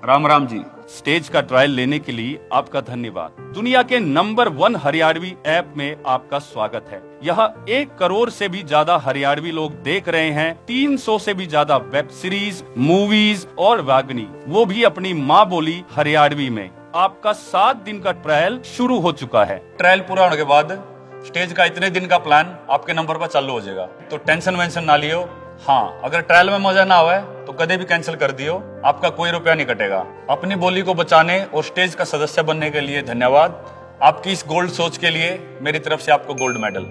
Ram Ram ji. Stage का trial लेने के लिए आपका धन्यवाद। दुनिया के नंबर 1 हरियाणवी ऐप में आपका स्वागत है। यह 1 करोड़ से भी ज्यादा हरियाणवी लोग देख रहे हैं। 300 से भी ज्यादा वेब सीरीज, मूवीज और वागनी, वो भी अपनी माँ बोली हरियाणवी में। आपका 7 दिन का ट्रायल शुरू हो चुका है। ट्रायल पूरा होने के बाद स्टेज का इतने दिन का प्लान आपके नंबर पर चालू हो जाएगा, तो टेंशन वेंशन ना लियो। हाँ, अगर ट्रायल में मजा ना आवे तो कदे भी कैंसिल कर दियो, आपका कोई रुपया नहीं कटेगा। अपनी बोली को बचाने और स्टेज का सदस्य बनने के लिए धन्यवाद। आपकी इस गोल्ड सोच के लिए मेरी तरफ से आपको गोल्ड मेडल।